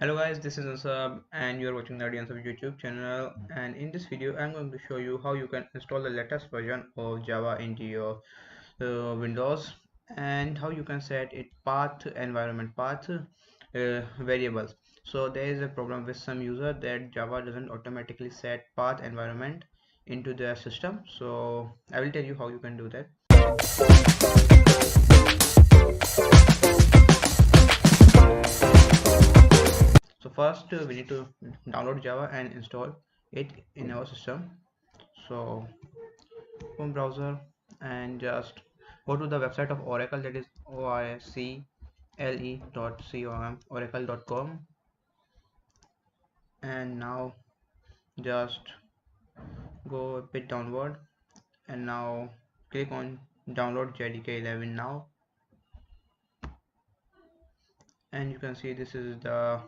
Hello guys, this is Ansab and you are watching the Ansab YouTube channel, and in this video I'm going to show you how you can install the latest version of Java into your Windows, and how you can set it path environment path variables. So there is a problem with some user that Java doesn't automatically set path environment into their system. So I will tell you how you can do that. So first we need to download Java and install it in our system. So Chrome browser and just go to the website of Oracle, that is oracle.com, oracle.com, and now just go a bit downward and now click on download JDK 11 now, and you can see this is the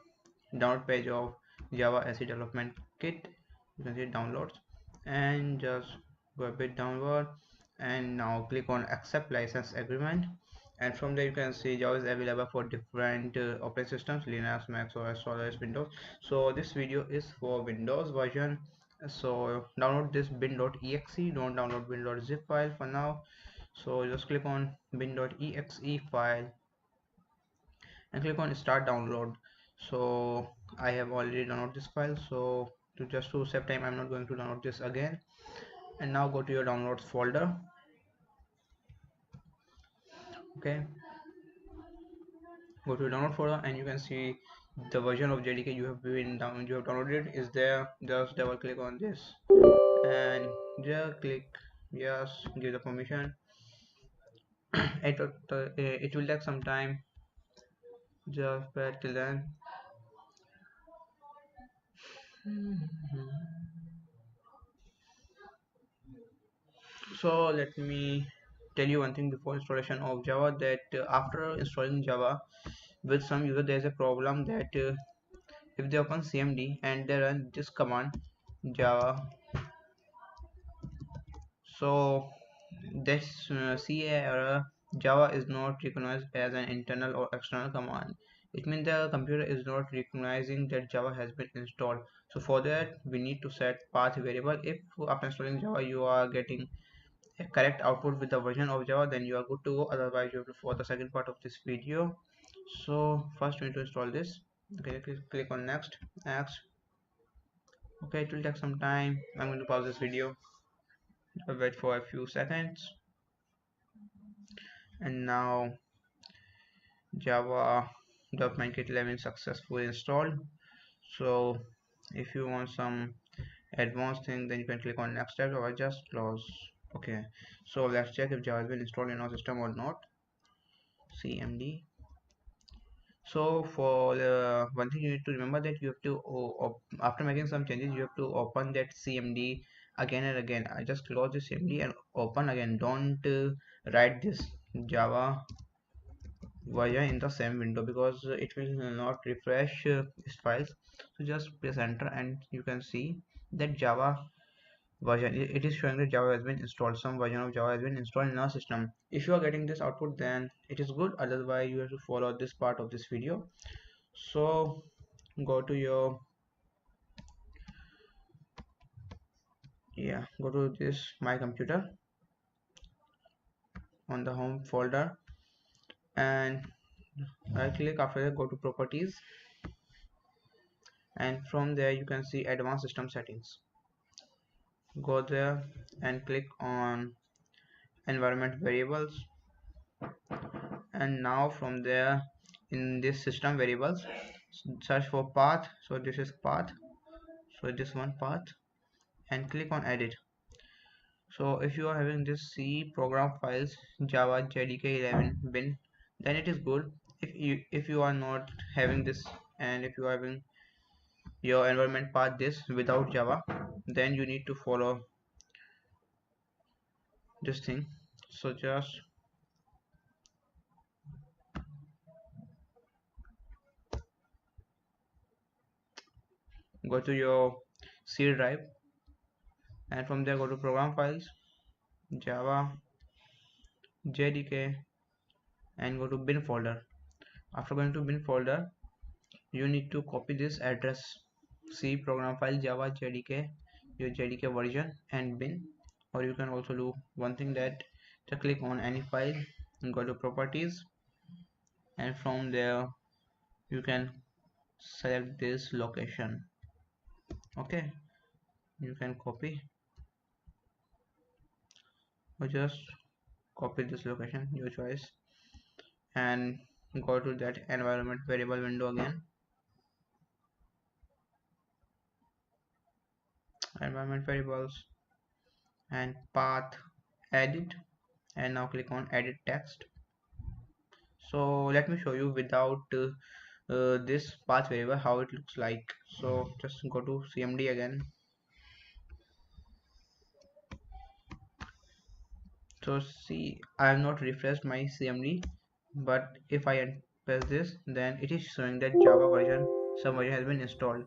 download page of Java SE development kit. You can see downloads, and just go a bit downward and now click on accept license agreement, and from there you can see Java is available for different operating systems: Linux, Mac OS, Solaris, Windows. So this video is for Windows version. So download this bin.exe, don't download bin.zip file for now. So just click on bin.exe file and click on start download. So I have already downloaded this file, so to save time I'm not going to download this again. And now go to your downloads folder. Okay, go to your download folder and you can see the version of JDK you have downloaded is there. Just double click on this and just click yes, give the permission. It will take some time, just wait till then. So let me tell you one thing before installation of Java, that after installing Java, with some user there is a problem that if they open CMD and they run this command Java, so this CA error, Java is not recognized as an internal or external command. It means the computer is not recognizing that Java has been installed. So for that we need to set path variable. If after installing Java you are getting a correct output with the version of Java, then you are good to go. Otherwise you have to follow the second part of this video. So first we need to install this. Okay, click on next. Okay, it will take some time. I'm going to pause this video, wait for a few seconds, and now Java development kit 11 successfully installed. So if you want some advanced thing, then you can click on next step or just close. Okay, so let's check if Java has been installed in our system or not. CMD. So for one thing you need to remember, that you have to after making some changes you have to open that CMD again and again. I just close the CMD and open again. Don't write this Java version in the same window, because it will not refresh these files. So just press enter and you can see that Java version, it is showing that Java has been installed. Some version of Java has been installed in our system. If you are getting this output, then it is good. Otherwise you have to follow this part of this video. So go to your go to this my computer on the home folder, and right click. After that go to properties, and from there you can see advanced system settings. Go there and click on environment variables, and now from there in this system variables search for path. So this is path, so this one path, and click on edit. So if you are having this C program files Java JDK 11 bin, then it is good. If you are not having this, and if you are having your environment path this without Java, then you need to follow this thing. So just go to your C drive, and from there go to program files Java JDK and go to bin folder. After going to bin folder, you need to copy this address, C program file java jdk, your jdk version and bin. Or you can also do one thing, that to click on any file and go to properties, and from there you can select this location. Okay, you can copy or just copy this location, your choice, and go to that environment variable window again, environment variables and path, edit, and now click on edit text. So let me show you without this path variable how it looks like. So just go to cmd again. So see, I have not refreshed my cmd, but if I press this, then it is showing that java version, some version has been installed.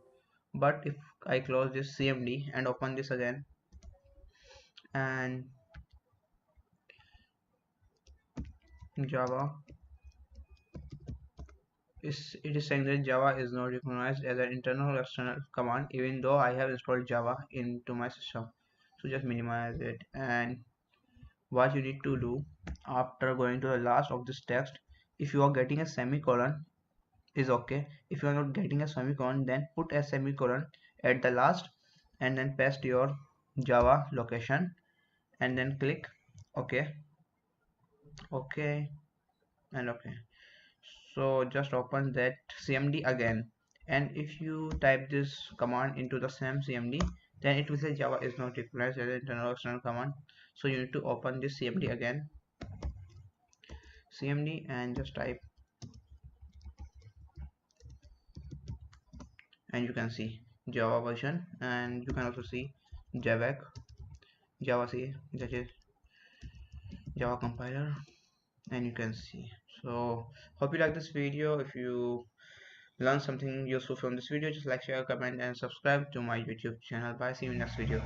But if I close this cmd and open this again, and java it is saying that java is not recognized as an internal or external command, even though I have installed java into my system. So just minimize it, and what you need to do after going to the last of this text, if you are getting a semicolon is okay. If you are not getting a semicolon, then put a semicolon at the last and then paste your java location and then click okay, okay, and okay. So just open that cmd again, and if you type this command into the same cmd, then it will say java is not recognized as an internal or external command. So you need to open this cmd again, cmd, and just type, and you can see java version, and you can also see javac, java c, that is java compiler, and you can see. So hope you like this video. If you learn something useful from this video, just like, share, comment, and subscribe to my YouTube channel. Bye, see you in next video.